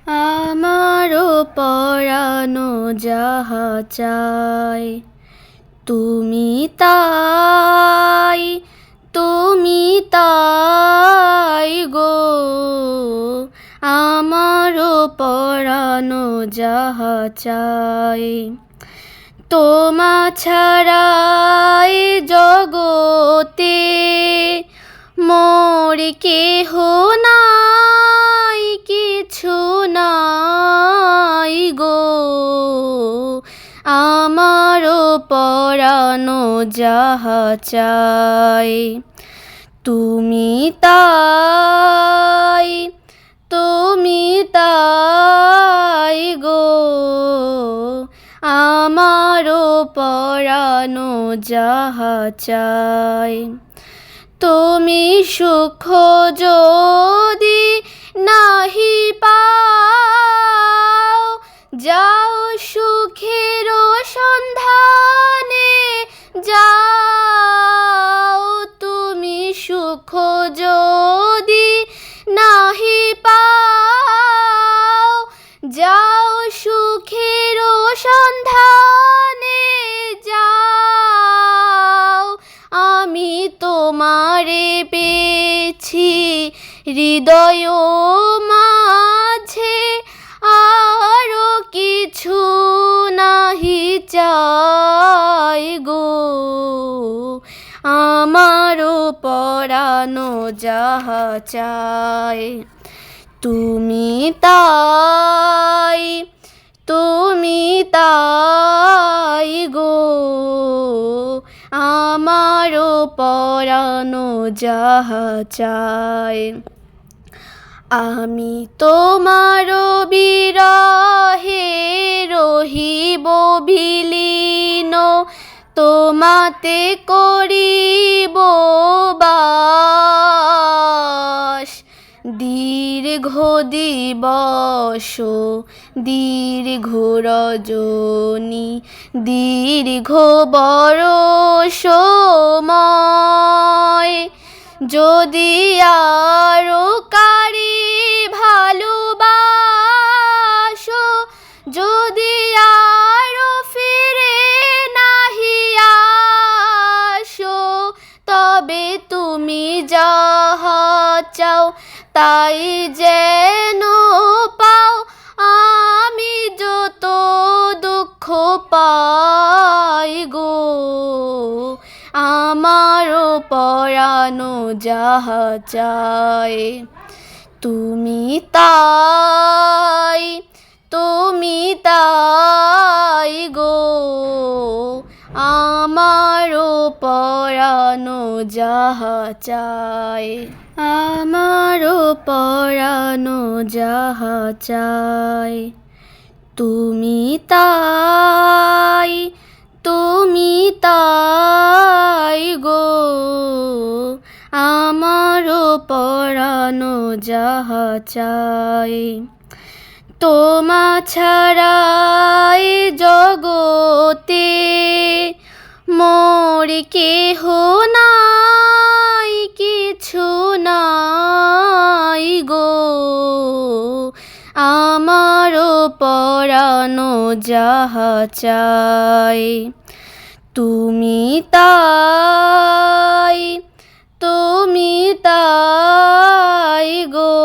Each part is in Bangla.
আমারও পরানো যাহা চায় তুমি তাই, তুমি তাই গো। আমারও পরানো যাহা চায় তোমা ছাড়া এ জগতে মোর কেহ নাই, কিছু নাই গো। আমারও পরানো যাহা চায় তুমি তাই, তুমি তাই গো। আমারও পরানো যাহা চায় তুমি সুখ যদি নাহি পাও, যাও সুখের সন্ধানে যাও। তুমি সুখ যদি নাহি পাও, যাও সুখের সন্ধানে যাও। আমি তোমারে পেয়েছি হৃদয় মাঝে, আরো কিছু নাহি চাই গো। আমারও পরানো যাহা চায় তুমি তাই, তুমি তাই গো। আমারও পরানো যাহা চায় আমি তোমার বিরহে রহিব বিলীন, তোমাতে করিব বাস। দীর্ঘ দিবস দীর্ঘ রজনী, দীর্ঘ বরষ সময়, যদি আরো কারি ভালোবাসো, যদি আরো ফিরে নাহি আসো, তবে তুমি যাহা চাও তাই যেন পাও। আমি যত দুঃখ পাই গো, আমারও পরানো যাহা চায় তুমি তাই, তুমি তাই গো। আমারও পরানো যাহা চায়, আমারও পরানো যাহা চায় তুমি তাই, তুমি তাই গো। আমারও পরানো যাহা চায় তোমা ছাড়া এ জগতে মোর কেহ নাই, কিছু নাই গো। আমারও পরানো যাহা চায় তুমি তাই, তুমি তাই গো।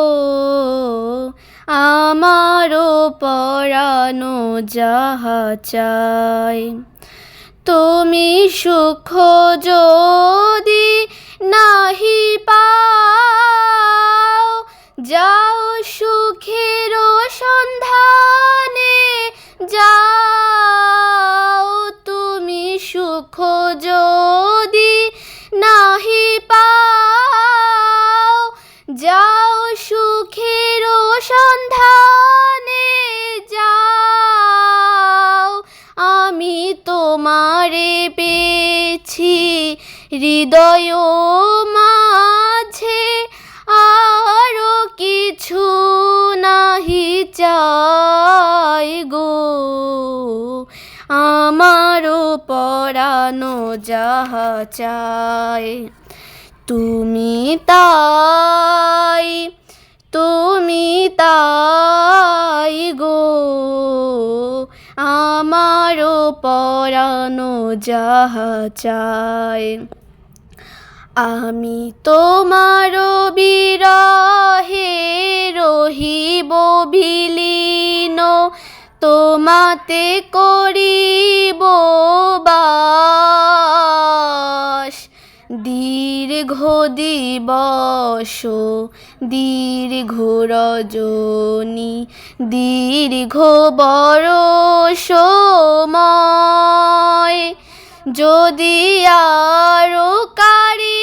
আমারও পরানো যাহা চায় তুমি সুখ যদি নাহি পাও, যাও সুখের সন্ধানে যাও। তুমি সুখ যদি নাহি পাও, যাও সুখের সন্ধানে যাও। আমি তোমারে পেয়েছি হৃদয় মাঝে, আরো কিছু নাহি চাই গো। আমারও পরানো যাহা চায় তুমি তাই, তুমি তাই। পরানো যাহা চায়। আমি তোমার বিরহে রহিব বিলীন, তোমাতে করিব বাস। দীর্ঘ দিবস দীর্ঘ রজনী দীর্ঘ বরষময়, যদি আরো কারি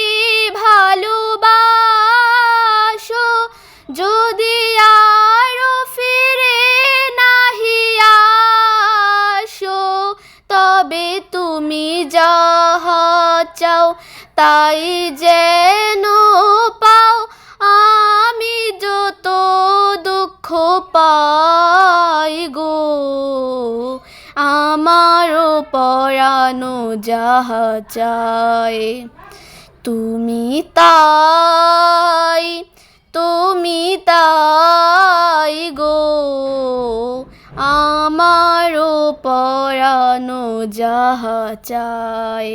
ভালোবাসো, যদি আরো ফিরে নাহি আসো, তবে তুমি যাহা চাও তাই যেন পাও। আমি যত দুঃখ পাই গো, আমারও পরানো যাহা চায়। তুমি তাই, তুমি তাই গো, আমারও পরানো যাহা চায়।